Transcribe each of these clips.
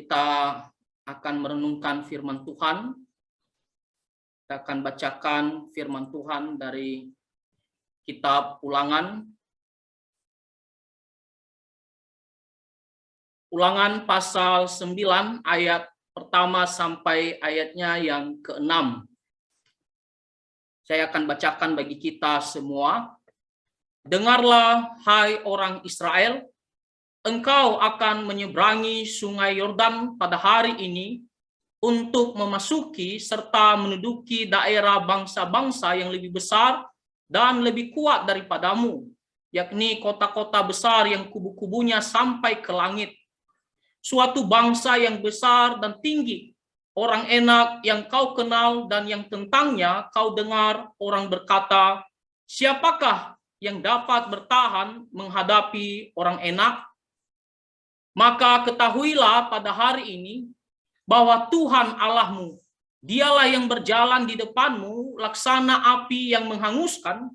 Kita akan merenungkan firman Tuhan. Kita akan bacakan firman Tuhan dari kitab Ulangan. Ulangan pasal 9 ayat pertama sampai ayatnya yang ke-6. Saya akan bacakan bagi kita semua. Dengarlah, hai orang Israel, engkau akan menyeberangi sungai Yordan pada hari ini untuk memasuki serta menduduki daerah bangsa-bangsa yang lebih besar dan lebih kuat daripadamu, yakni kota-kota besar yang kubu-kubunya sampai ke langit. Suatu bangsa yang besar dan tinggi, orang enak yang kau kenal dan yang tentangnya kau dengar orang berkata, siapakah yang dapat bertahan menghadapi orang enak? Maka ketahuilah pada hari ini bahwa Tuhan Allahmu, dialah yang berjalan di depanmu laksana api yang menghanguskan.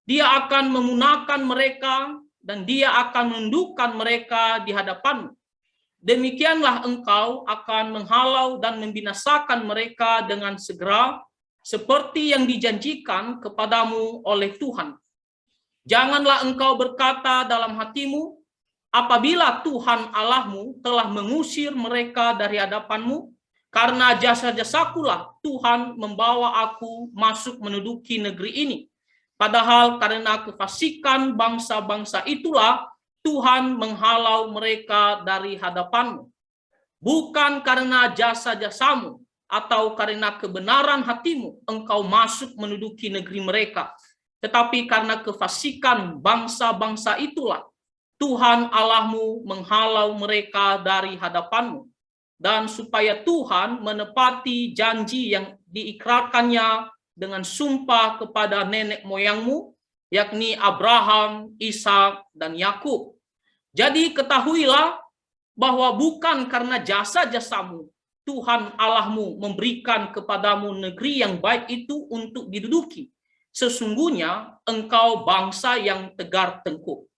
Dia akan memunahkan mereka dan dia akan menundukkan mereka di hadapanmu. Demikianlah engkau akan menghalau dan membinasakan mereka dengan segera, seperti yang dijanjikan kepadamu oleh Tuhan. Janganlah engkau berkata dalam hatimu, apabila Tuhan Allahmu telah mengusir mereka dari hadapanmu, karena jasa-jasakulah Tuhan membawa aku masuk menduduki negeri ini. Padahal karena kefasikan bangsa-bangsa itulah Tuhan menghalau mereka dari hadapanmu. Bukan karena jasa-jasamu atau karena kebenaran hatimu engkau masuk menduduki negeri mereka, tetapi karena kefasikan bangsa-bangsa itulah Tuhan Allahmu menghalau mereka dari hadapanmu, dan supaya Tuhan menepati janji yang diikrarkannya dengan sumpah kepada nenek moyangmu, yakni Abraham, Ishak, dan Yakub. Jadi ketahuilah bahwa bukan karena jasa-jasamu Tuhan Allahmu memberikan kepadamu negeri yang baik itu untuk diduduki. Sesungguhnya engkau bangsa yang tegar tengkuk.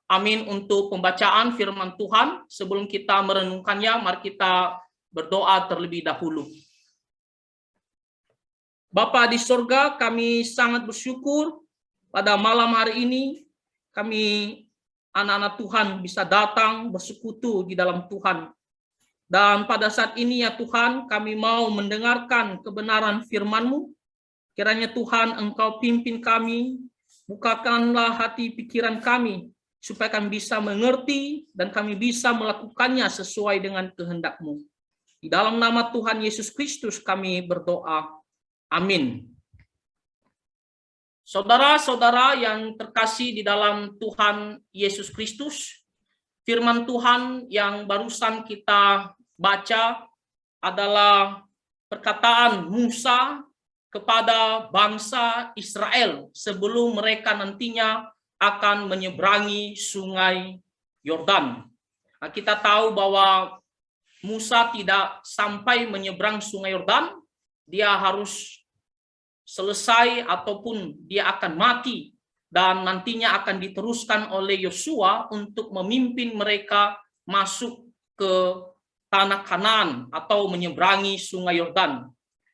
Amin untuk pembacaan firman Tuhan. Sebelum kita merenungkannya, mari kita berdoa terlebih dahulu. Bapa di sorga, kami sangat bersyukur pada malam hari ini kami anak-anak Tuhan bisa datang bersekutu di dalam Tuhan. Dan pada saat ini ya Tuhan, kami mau mendengarkan kebenaran firman-Mu. Kiranya Tuhan Engkau pimpin kami, bukakanlah hati pikiran kami, supaya kami bisa mengerti dan kami bisa melakukannya sesuai dengan kehendak-Mu. Di dalam nama Tuhan Yesus Kristus kami berdoa. Amin. Saudara-saudara yang terkasih di dalam Tuhan Yesus Kristus, firman Tuhan yang barusan kita baca adalah perkataan Musa kepada bangsa Israel sebelum mereka nantinya akan menyeberangi sungai Yordan. Nah, kita tahu bahwa Musa tidak sampai menyeberang sungai Yordan, dia harus selesai ataupun dia akan mati dan nantinya akan diteruskan oleh Yosua untuk memimpin mereka masuk ke tanah Kanaan atau menyeberangi sungai Yordan.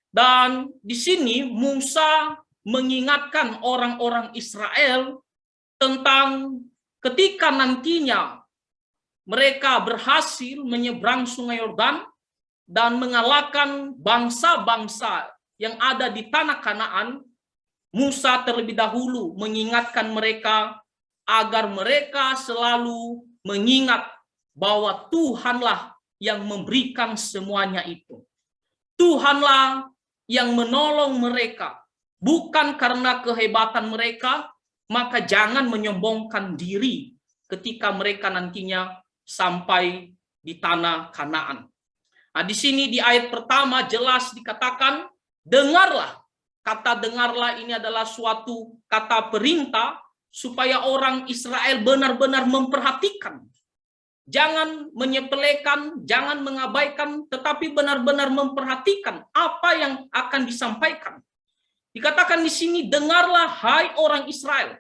Dan di sini Musa mengingatkan orang-orang Israel tentang ketika nantinya mereka berhasil menyeberang sungai Yordan dan mengalahkan bangsa-bangsa yang ada di tanah Kanaan, Musa terlebih dahulu mengingatkan mereka agar mereka selalu mengingat bahwa Tuhanlah yang memberikan semuanya itu. Tuhanlah yang menolong mereka, bukan karena kehebatan mereka. Maka jangan menyombongkan diri ketika mereka nantinya sampai di tanah Kanaan. Nah, di sini di ayat pertama jelas dikatakan, dengarlah. Kata dengarlah ini adalah suatu kata perintah supaya orang Israel benar-benar memperhatikan. Jangan menyepelekan, jangan mengabaikan, tetapi benar-benar memperhatikan apa yang akan disampaikan. Dikatakan di sini, dengarlah hai orang Israel.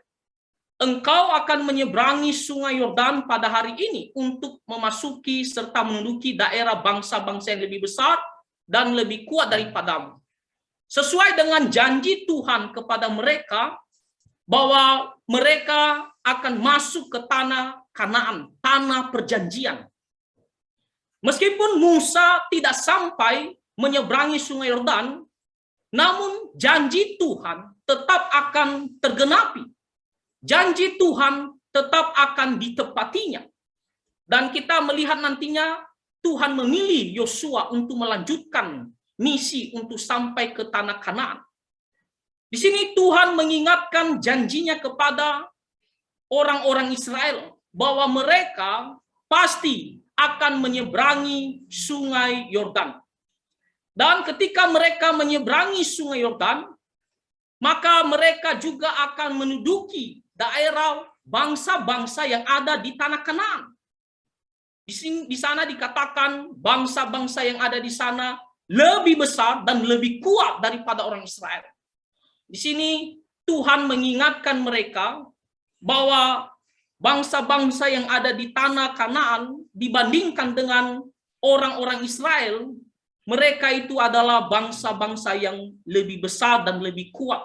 engkau akan menyeberangi sungai Yordan pada hari ini untuk memasuki serta menduduki daerah bangsa-bangsa yang lebih besar dan lebih kuat daripadamu. Sesuai dengan janji Tuhan kepada mereka bahwa mereka akan masuk ke tanah Kanaan, tanah perjanjian. Meskipun Musa tidak sampai menyeberangi sungai Yordan, namun janji Tuhan tetap akan tergenapi. Janji Tuhan tetap akan ditepatinya. Dan kita melihat nantinya Tuhan memilih Yosua untuk melanjutkan misi untuk sampai ke tanah Kanaan. Di sini Tuhan mengingatkan janjinya kepada orang-orang Israel bahwa mereka pasti akan menyeberangi sungai Yordan. Dan ketika mereka menyeberangi sungai Yordan, maka mereka juga akan menduduki daerah bangsa-bangsa yang ada di tanah Kanaan. Di sana dikatakan bangsa-bangsa yang ada di sana lebih besar dan lebih kuat daripada orang Israel. Di sini Tuhan mengingatkan mereka bahwa bangsa-bangsa yang ada di tanah Kanaan dibandingkan dengan orang-orang Israel, mereka itu adalah bangsa-bangsa yang lebih besar dan lebih kuat.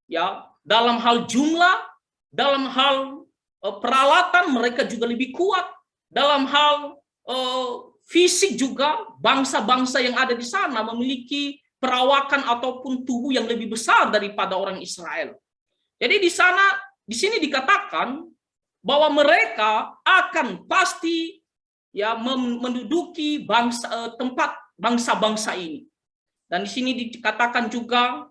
Ya, dalam hal jumlah, dalam hal peralatan mereka juga lebih kuat. Dalam hal fisik juga bangsa-bangsa yang ada di sana memiliki perawakan ataupun tubuh yang lebih besar daripada orang Israel. Jadi di sini dikatakan bahwa mereka akan pasti ya menduduki tempat bangsa-bangsa ini. Dan di sini dikatakan juga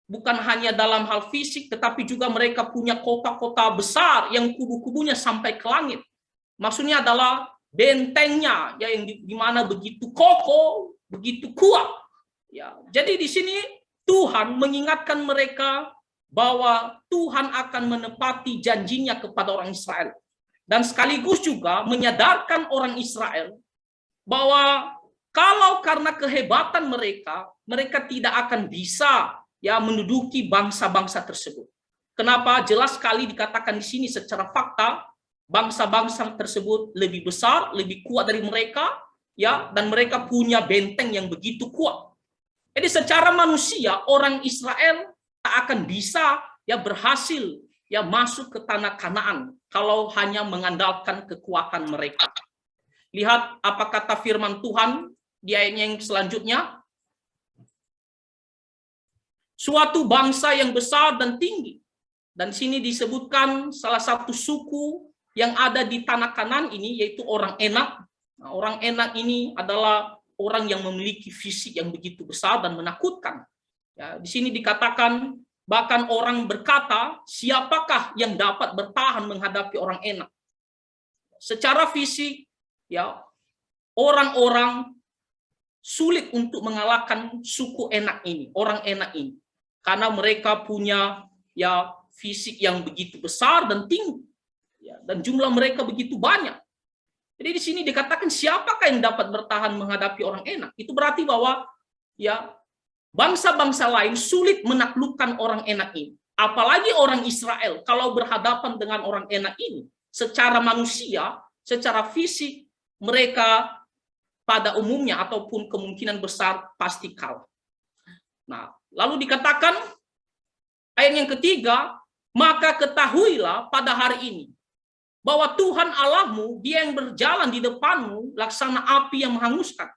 bukan hanya dalam hal fisik, tetapi juga mereka punya kota-kota besar yang kubu-kubunya sampai ke langit. Maksudnya adalah bentengnya ya yang di mana begitu kokoh, begitu kuat. Ya, jadi di sini Tuhan mengingatkan mereka bahwa Tuhan akan menepati janjinya kepada orang Israel. Dan sekaligus juga menyadarkan orang Israel bahwa kalau karena kehebatan mereka, mereka tidak akan bisa ya menduduki bangsa-bangsa tersebut. Kenapa? Jelas sekali dikatakan di sini secara fakta bangsa-bangsa tersebut lebih besar, lebih kuat dari mereka, ya, dan mereka punya benteng yang begitu kuat. Jadi secara manusia orang Israel tak akan bisa ya berhasil ya masuk ke tanah Kanaan kalau hanya mengandalkan kekuatan mereka. Lihat apa kata firman Tuhan di ayatnya yang selanjutnya. Suatu bangsa yang besar dan tinggi. Dan sini disebutkan salah satu suku yang ada di tanah Kanaan ini yaitu orang Enak. Nah, orang Enak ini adalah orang yang memiliki fisik yang begitu besar dan menakutkan. Ya, di sini dikatakan bahkan orang berkata, siapakah yang dapat bertahan menghadapi orang Enak? Secara fisik, ya orang-orang sulit untuk mengalahkan suku Enak ini, orang Enak ini, karena mereka punya ya fisik yang begitu besar dan tinggi, ya, dan jumlah mereka begitu banyak. Jadi di sini dikatakan siapakah yang dapat bertahan menghadapi orang Enak? Itu berarti bahwa ya bangsa-bangsa lain sulit menaklukkan orang Enak ini. Apalagi orang Israel kalau berhadapan dengan orang Enak ini, secara manusia, secara fisik mereka pada umumnya ataupun kemungkinan besar pasti kalah. Nah, lalu dikatakan ayat yang ketiga, maka ketahuilah pada hari ini bahwa Tuhan Allahmu, Dia yang berjalan di depanmu, laksana api yang menghanguskan.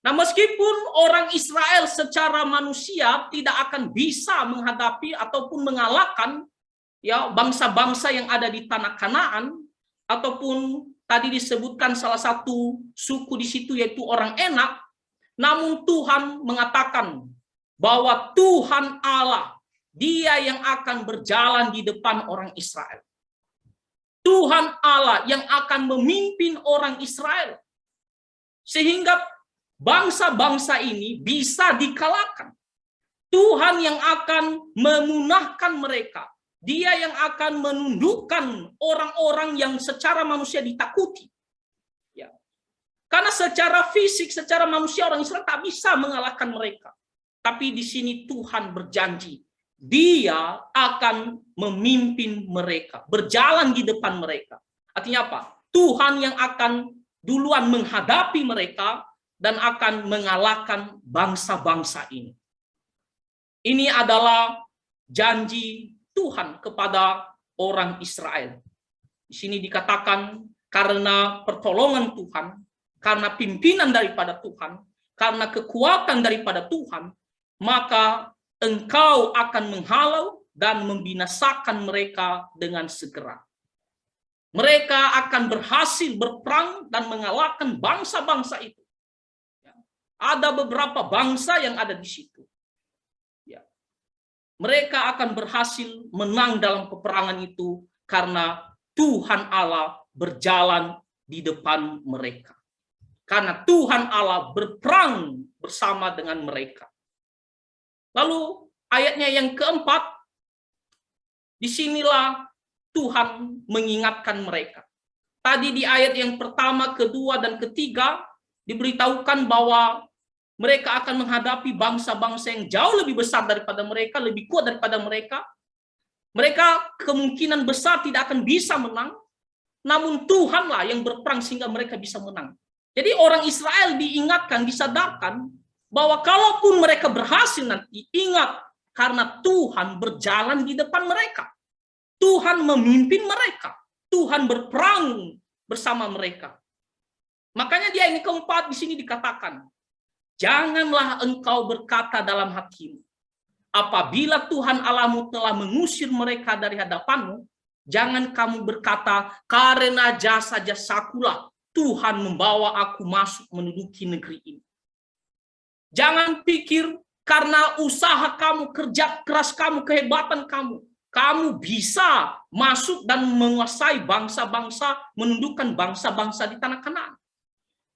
Nah, meskipun orang Israel secara manusia tidak akan bisa menghadapi ataupun mengalahkan ya bangsa-bangsa yang ada di tanah Kanaan, ataupun tadi disebutkan salah satu suku di situ yaitu orang Enak, namun Tuhan mengatakan bahwa Tuhan Allah, Dia yang akan berjalan di depan orang Israel. Tuhan Allah yang akan memimpin orang Israel. Sehingga bangsa-bangsa ini bisa dikalahkan. Tuhan yang akan memunahkan mereka. Dia yang akan menundukkan orang-orang yang secara manusia ditakuti. Ya. Karena secara fisik, secara manusia orang Israel tak bisa mengalahkan mereka. Tapi di sini Tuhan berjanji. Dia akan memimpin mereka, berjalan di depan mereka. Artinya apa? Tuhan yang akan duluan menghadapi mereka dan akan mengalahkan bangsa-bangsa ini. Ini adalah janji Tuhan kepada orang Israel. Di sini dikatakan karena pertolongan Tuhan, karena pimpinan daripada Tuhan, karena kekuatan daripada Tuhan, maka engkau akan menghalau dan membinasakan mereka dengan segera. Mereka akan berhasil berperang dan mengalahkan bangsa-bangsa itu. Ada beberapa bangsa yang ada di situ. Mereka akan berhasil menang dalam peperangan itu karena Tuhan Allah berjalan di depan mereka. Karena Tuhan Allah berperang bersama dengan mereka. Lalu ayatnya yang keempat, disinilah Tuhan mengingatkan mereka. Tadi di ayat yang pertama, kedua, dan ketiga diberitahukan bahwa mereka akan menghadapi bangsa-bangsa yang jauh lebih besar daripada mereka, lebih kuat daripada mereka. Mereka kemungkinan besar tidak akan bisa menang, namun Tuhanlah yang berperang sehingga mereka bisa menang. Jadi orang Israel diingatkan, disadarkan bahwa kalaupun mereka berhasil nanti, ingat karena Tuhan berjalan di depan mereka. Tuhan memimpin mereka. Tuhan berperang bersama mereka. Makanya di ayat keempat di sini dikatakan, janganlah engkau berkata dalam hatimu, apabila Tuhan Allahmu telah mengusir mereka dari hadapanmu, jangan kamu berkata, karena jasa-jasakulah Tuhan membawa aku masuk menduduki negeri ini. Jangan pikir karena usaha kamu, kerja keras kamu, kehebatan kamu, kamu bisa masuk dan menguasai bangsa-bangsa, menundukkan bangsa-bangsa di tanah Kanaan.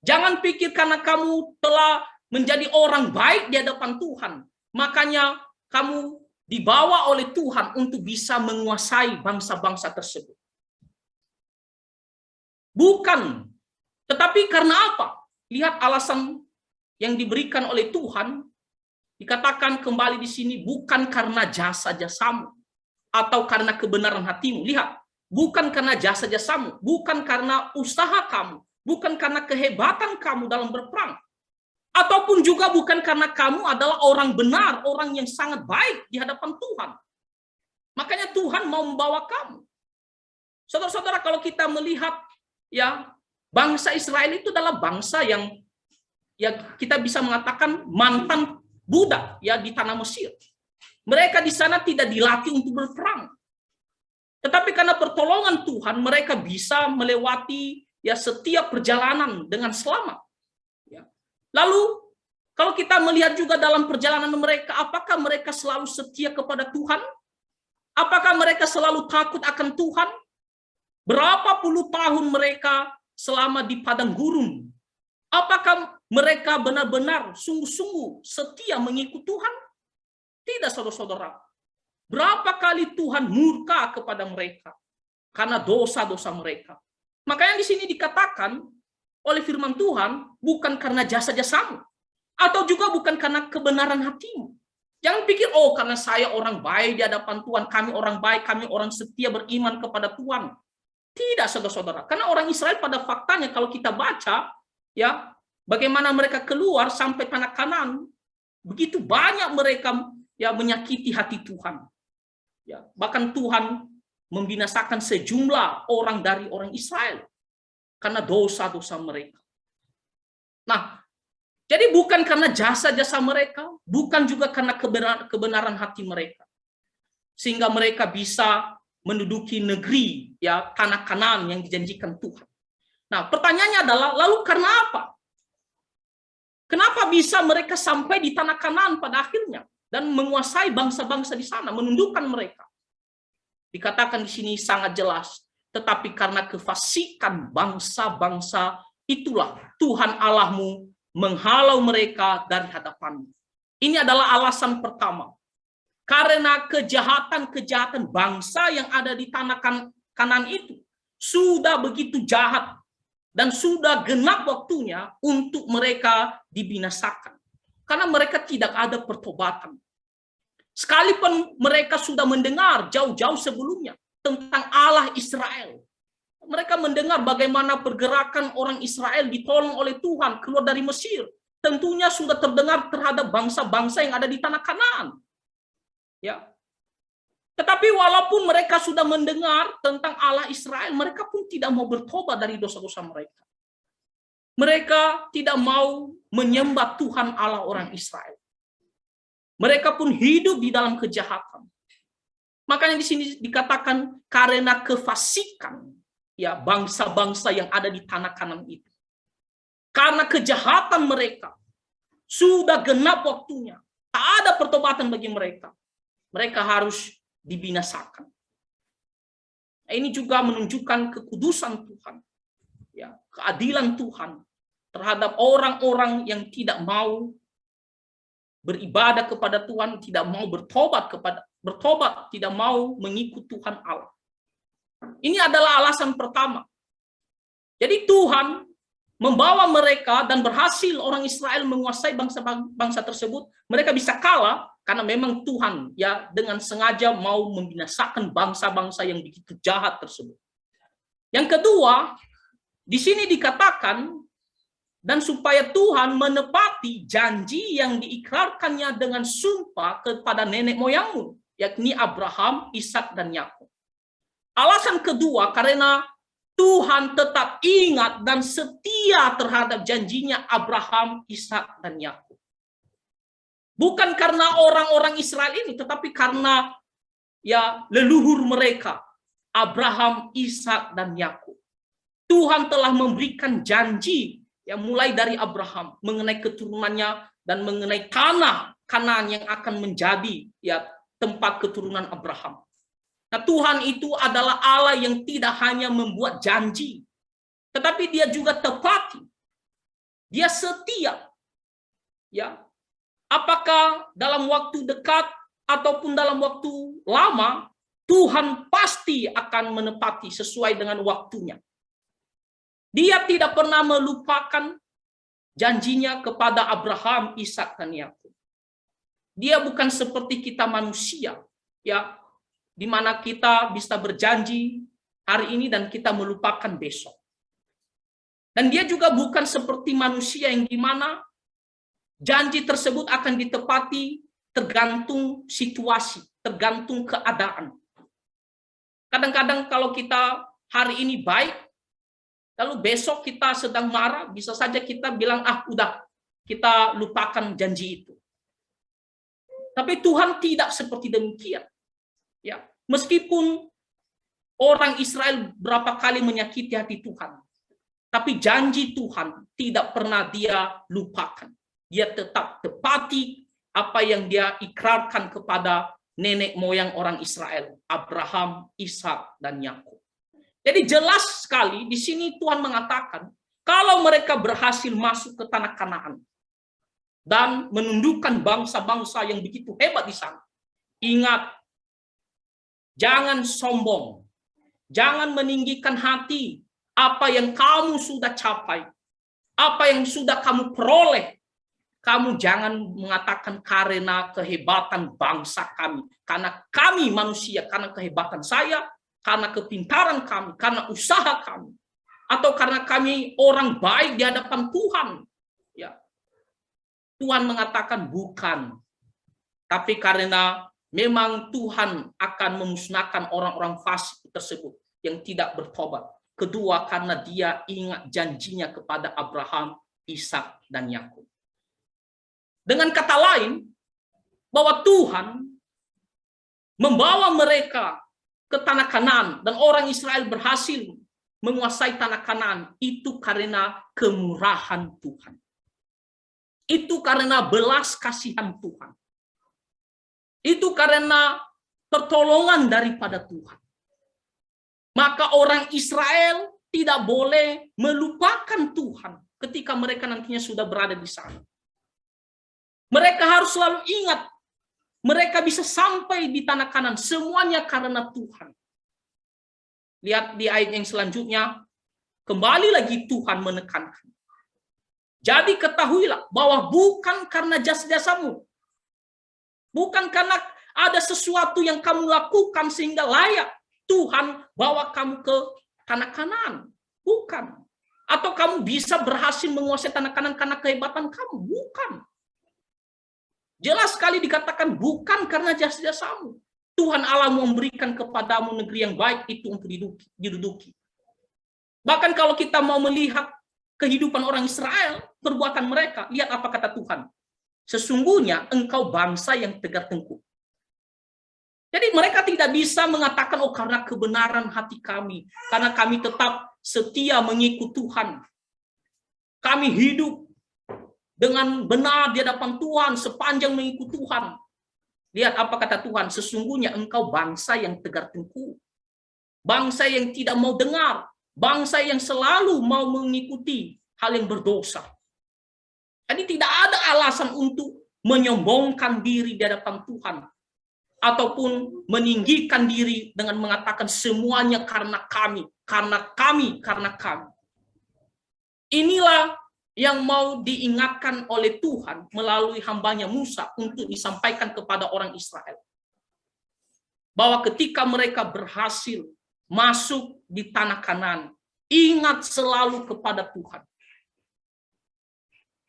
Jangan pikir karena kamu telah menjadi orang baik di hadapan Tuhan, makanya kamu dibawa oleh Tuhan untuk bisa menguasai bangsa-bangsa tersebut. Bukan. Tetapi karena apa? Lihat alasan yang diberikan oleh Tuhan, dikatakan kembali di sini, bukan karena jasa-jasamu atau karena kebenaran hatimu. Lihat, bukan karena jasa-jasamu, bukan karena usaha kamu, bukan karena kehebatan kamu dalam berperang, ataupun juga bukan karena kamu adalah orang benar, orang yang sangat baik di hadapan Tuhan. Makanya Tuhan mau membawa kamu. Saudara-saudara, kalau kita melihat ya, bangsa Israel itu adalah bangsa yang ya kita bisa mengatakan mantan budak ya di tanah Mesir. Mereka di sana tidak dilatih untuk berperang. Tetapi karena pertolongan Tuhan, mereka bisa melewati ya setiap perjalanan dengan selamat. Ya. Lalu kalau kita melihat juga dalam perjalanan mereka, apakah mereka selalu setia kepada Tuhan? Apakah mereka selalu takut akan Tuhan? Berapa puluh tahun mereka selama di padang gurun? Apakah mereka benar-benar sungguh-sungguh setia mengikut Tuhan? Tidak, saudara-saudara. Berapa kali Tuhan murka kepada mereka karena dosa-dosa mereka. Makanya di sini dikatakan oleh firman Tuhan, bukan karena jasa-jasamu, atau juga bukan karena kebenaran hatimu. Jangan pikir, oh karena saya orang baik di hadapan Tuhan, kami orang baik, kami orang setia beriman kepada Tuhan. Tidak, saudara-saudara. Karena orang Israel pada faktanya kalau kita baca, ya bagaimana mereka keluar sampai tanah Kanaan, begitu banyak mereka ya menyakiti hati Tuhan. Ya, bahkan Tuhan membinasakan sejumlah orang dari orang Israel karena dosa-dosa mereka. Nah, jadi bukan karena jasa-jasa mereka, bukan juga karena kebenaran hati mereka, sehingga mereka bisa menduduki negeri ya tanah Kanaan yang dijanjikan Tuhan. Nah, pertanyaannya adalah lalu karena apa? Kenapa bisa mereka sampai di tanah Kanaan pada akhirnya dan menguasai bangsa-bangsa di sana, menundukkan mereka? Dikatakan di sini sangat jelas, tetapi karena kefasikan bangsa-bangsa itulah Tuhan Allahmu menghalau mereka dari hadapanmu. Ini adalah alasan pertama. Karena kejahatan-kejahatan bangsa yang ada di tanah Kanaan itu sudah begitu jahat dan sudah genap waktunya untuk mereka dibinasakan. Karena mereka tidak ada pertobatan. Sekalipun mereka sudah mendengar jauh-jauh sebelumnya tentang Allah Israel. Mereka mendengar bagaimana pergerakan orang Israel ditolong oleh Tuhan keluar dari Mesir. Tentunya sudah terdengar terhadap bangsa-bangsa yang ada di tanah Kanaan. Ya. Tetapi walaupun mereka sudah mendengar tentang Allah Israel, mereka pun tidak mau bertobat dari dosa-dosa mereka. Mereka tidak mau menyembah Tuhan Allah orang Israel. Mereka pun hidup di dalam kejahatan. Makanya di sini dikatakan karena kefasikan ya bangsa-bangsa yang ada di tanah Kanaan itu. Karena kejahatan mereka sudah genap waktunya. Tak ada pertobatan bagi mereka. Mereka harus dibinasakan. Ini juga menunjukkan kekudusan Tuhan. Ya, keadilan Tuhan terhadap orang-orang yang tidak mau beribadah kepada Tuhan, tidak mau bertobat, tidak mau mengikut Tuhan Allah. Ini adalah alasan pertama. Jadi Tuhan membawa mereka dan berhasil orang Israel menguasai bangsa tersebut. Mereka bisa kalah karena memang Tuhan ya dengan sengaja mau membinasakan bangsa-bangsa yang begitu jahat tersebut. Yang kedua, di sini dikatakan dan supaya Tuhan menepati janji yang diikrarkannya dengan sumpah kepada nenek moyangmu, yakni Abraham, Ishak, dan Yakub. Alasan kedua, karena Tuhan tetap ingat dan setia terhadap janjinya Abraham, Ishak, dan Yakub. Bukan karena orang-orang Israel ini, tetapi karena ya leluhur mereka, Abraham, Ishak, dan Yakub. Tuhan telah memberikan janji yang mulai dari Abraham mengenai keturunannya dan mengenai Kanaan yang akan menjadi ya tempat keturunan Abraham. Nah, Tuhan itu adalah Allah yang tidak hanya membuat janji, tetapi Dia juga tepati. Dia setia. Ya. Apakah dalam waktu dekat ataupun dalam waktu lama, Tuhan pasti akan menepati sesuai dengan waktunya. Dia tidak pernah melupakan janjinya kepada Abraham, Ishak, dan Yakub. Dia bukan seperti kita manusia, ya, di mana kita bisa berjanji hari ini dan kita melupakan besok. Dan dia juga bukan seperti manusia yang di mana janji tersebut akan ditepati tergantung situasi, tergantung keadaan. Kadang-kadang kalau kita hari ini baik, lalu besok kita sedang marah, bisa saja kita bilang, udah, kita lupakan janji itu. Tapi Tuhan tidak seperti demikian. Ya, meskipun orang Israel berapa kali menyakiti hati Tuhan, tapi janji Tuhan tidak pernah Dia lupakan. Dia tetap tepati apa yang Dia ikrarkan kepada nenek moyang orang Israel, Abraham, Ishak, dan Yakub. Jadi jelas sekali di sini Tuhan mengatakan kalau mereka berhasil masuk ke tanah Kanaan dan menundukkan bangsa-bangsa yang begitu hebat di sana. Ingat, jangan sombong, jangan meninggikan hati apa yang kamu sudah capai, apa yang sudah kamu peroleh. Kamu jangan mengatakan karena kehebatan bangsa kami, karena kami manusia, karena kehebatan saya, karena kepintaran kami, karena usaha kami, atau karena kami orang baik di hadapan Tuhan. Ya. Tuhan mengatakan bukan. Tapi karena memang Tuhan akan memusnahkan orang-orang fasik tersebut yang tidak bertobat. Kedua, karena Dia ingat janjinya kepada Abraham, Ishak, dan Yakub. Dengan kata lain, bahwa Tuhan membawa mereka ke tanah Kanaan dan orang Israel berhasil menguasai tanah Kanaan itu karena kemurahan Tuhan. Itu karena belas kasihan Tuhan. Itu karena pertolongan daripada Tuhan. Maka orang Israel tidak boleh melupakan Tuhan ketika mereka nantinya sudah berada di sana. Mereka harus selalu ingat mereka bisa sampai di tanah Kanaan semuanya karena Tuhan. Lihat di ayat yang selanjutnya, kembali lagi Tuhan menekankan. Jadi ketahuilah bahwa bukan karena jasa-jasamu, bukan karena Ada sesuatu yang kamu lakukan sehingga layak Tuhan bawa kamu ke tanah Kanaan. Bukan. Atau kamu bisa berhasil menguasai tanah Kanaan karena kehebatan kamu. Bukan. Jelas sekali dikatakan bukan karena jasa-jasamu. Tuhan Allah memberikan kepadamu negeri yang baik itu untuk diduduki. Bahkan kalau kita mau melihat kehidupan orang Israel, perbuatan mereka, lihat apa kata Tuhan. Sesungguhnya engkau bangsa yang tegar tengkuk. Jadi mereka tidak bisa mengatakan, oh karena kebenaran hati kami, karena kami tetap setia mengikut Tuhan. Kami hidup dengan benar di hadapan Tuhan sepanjang mengikut Tuhan. Lihat apa kata Tuhan, sesungguhnya engkau bangsa yang tegar tengkuk. Bangsa yang tidak mau dengar, bangsa yang selalu mau mengikuti hal yang berdosa. Jadi tidak ada alasan untuk menyombongkan diri di hadapan Tuhan. Ataupun meninggikan diri dengan mengatakan semuanya karena kami, karena kami, karena kami. Inilah yang mau diingatkan oleh Tuhan melalui hambanya Musa untuk disampaikan kepada orang Israel. Bahwa ketika mereka berhasil masuk di tanah Kanaan, ingat selalu kepada Tuhan.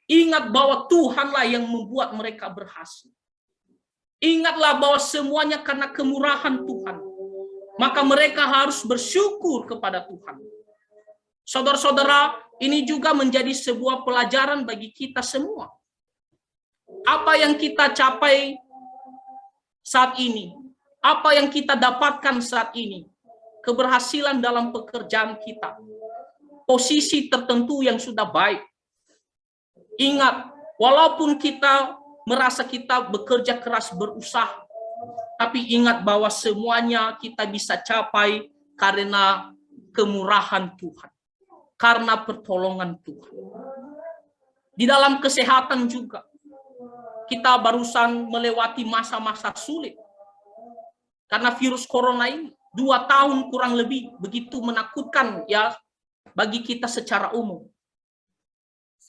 Ingat bahwa Tuhanlah yang membuat mereka berhasil. Ingatlah bahwa semuanya karena kemurahan Tuhan. Maka mereka harus bersyukur kepada Tuhan. Saudara-saudara, ini juga menjadi sebuah pelajaran bagi kita semua. Apa yang kita capai saat ini, apa yang kita dapatkan saat ini, keberhasilan dalam pekerjaan kita, posisi tertentu yang sudah baik. Ingat, walaupun kita merasa kita bekerja keras berusaha, tapi ingat bahwa semuanya kita bisa capai karena kemurahan Tuhan, karena pertolongan Tuhan. Di dalam kesehatan juga, kita barusan melewati masa-masa sulit. Karena virus corona ini, 2 tahun kurang lebih, begitu menakutkan ya bagi kita secara umum.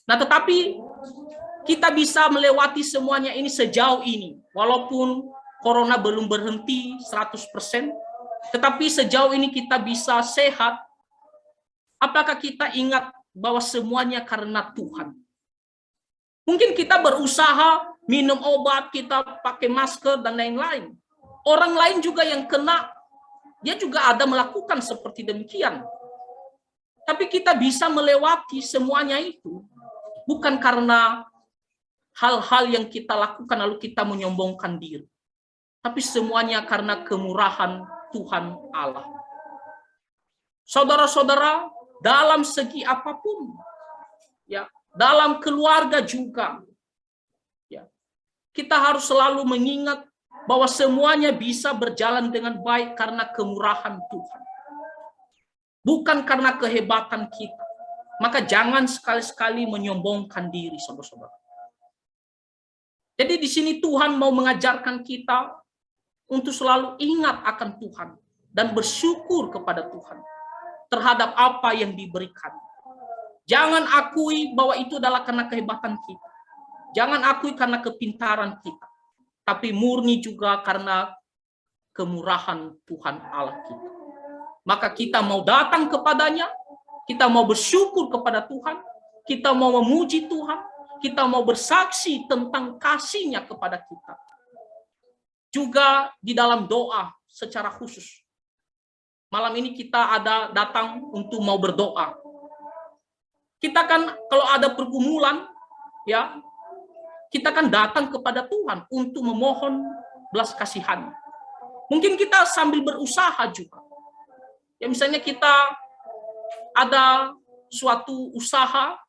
Nah tetapi kita bisa melewati semuanya ini sejauh ini. Walaupun corona belum berhenti 100%, tetapi sejauh ini kita bisa sehat. Apakah kita ingat bahwa semuanya karena Tuhan? Mungkin kita berusaha minum obat, kita pakai masker, dan lain-lain. Orang lain juga yang kena, dia juga ada melakukan seperti demikian. Tapi kita bisa melewati semuanya itu, bukan karena hal-hal yang kita lakukan lalu kita menyombongkan diri. Tapi semuanya karena kemurahan Tuhan Allah. Saudara-saudara, dalam segi apapun, ya, dalam keluarga juga, ya, kita harus selalu mengingat bahwa semuanya bisa berjalan dengan baik karena kemurahan Tuhan. Bukan karena kehebatan kita. Maka jangan sekali-sekali menyombongkan diri, saudara-saudara. Jadi di sini Tuhan mau mengajarkan kita untuk selalu ingat akan Tuhan dan bersyukur kepada Tuhan terhadap apa yang diberikan. Jangan akui bahwa itu adalah karena kehebatan kita. Jangan akui karena kepintaran kita. Tapi murni juga karena kemurahan Tuhan Allah kita. Maka kita mau datang kepadanya, kita mau bersyukur kepada Tuhan, kita mau memuji Tuhan, kita mau bersaksi tentang kasih-Nya kepada kita. Juga di dalam doa secara khusus. Malam ini kita ada datang untuk mau berdoa. Kita kan kalau ada pergumulan, ya, kita kan datang kepada Tuhan untuk memohon belas kasihan. Mungkin kita sambil berusaha juga. Ya misalnya kita ada suatu usaha,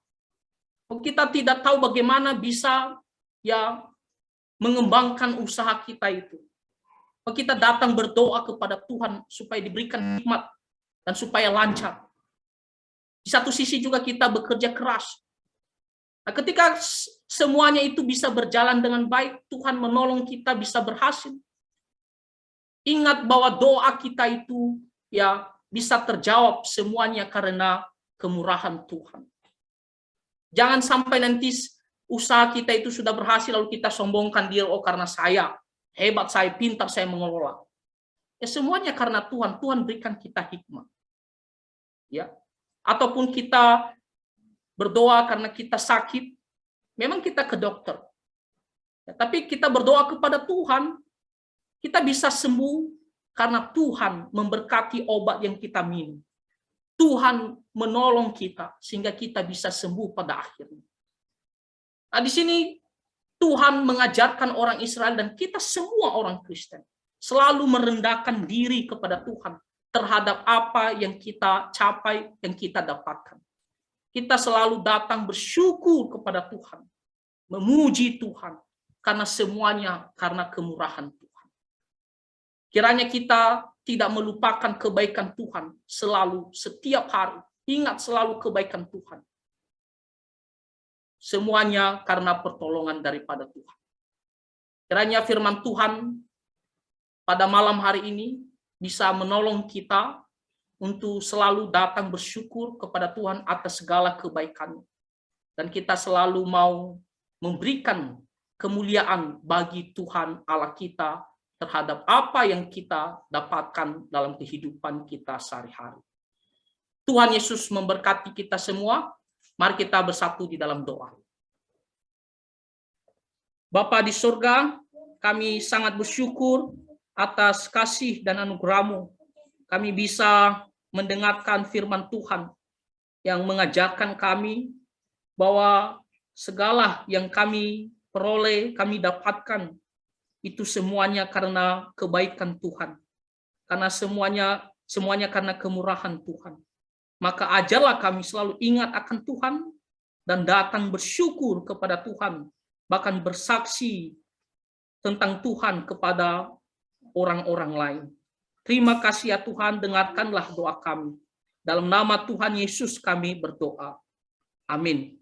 kita tidak tahu bagaimana bisa ya mengembangkan usaha kita itu. Kita datang berdoa kepada Tuhan supaya diberikan hikmat dan supaya lancar. Di satu sisi juga kita bekerja keras. Nah, ketika semuanya itu bisa berjalan dengan baik, Tuhan menolong kita bisa berhasil. Ingat bahwa doa kita itu ya bisa terjawab semuanya karena kemurahan Tuhan. Jangan sampai nanti usaha kita itu sudah berhasil lalu kita sombongkan diri, oh karena saya hebat saya, pintar saya mengelola. Ya semuanya karena Tuhan. Tuhan berikan kita hikmah. Ya. Ataupun kita berdoa karena kita sakit, memang kita ke dokter. Ya, tapi kita berdoa kepada Tuhan, kita bisa sembuh karena Tuhan memberkati obat yang kita minum. Tuhan menolong kita sehingga kita bisa sembuh pada akhirnya. Nah, di sini Tuhan mengajarkan orang Israel dan kita semua orang Kristen selalu merendahkan diri kepada Tuhan terhadap apa yang kita capai, yang kita dapatkan. Kita selalu datang bersyukur kepada Tuhan, memuji Tuhan, karena semuanya karena kemurahan Tuhan. Kiranya kita tidak melupakan kebaikan Tuhan selalu, setiap hari. Ingat selalu kebaikan Tuhan. Semuanya karena pertolongan daripada Tuhan. Kiranya firman Tuhan pada malam hari ini bisa menolong kita untuk selalu datang bersyukur kepada Tuhan atas segala kebaikan-Nya. Dan kita selalu mau memberikan kemuliaan bagi Tuhan Allah kita terhadap apa yang kita dapatkan dalam kehidupan kita sehari-hari. Tuhan Yesus memberkati kita semua. Mari kita bersatu di dalam doa. Bapa di surga, kami sangat bersyukur atas kasih dan anugerah-Mu. Kami bisa mendengarkan firman Tuhan yang mengajarkan kami bahwa segala yang kami peroleh, kami dapatkan, itu semuanya karena kebaikan Tuhan. Karena semuanya karena kemurahan Tuhan. Maka ajarlah kami selalu ingat akan Tuhan dan datang bersyukur kepada Tuhan, bahkan bersaksi tentang Tuhan kepada orang-orang lain. Terima kasih ya Tuhan, dengarkanlah doa kami. Dalam nama Tuhan Yesus kami berdoa. Amin.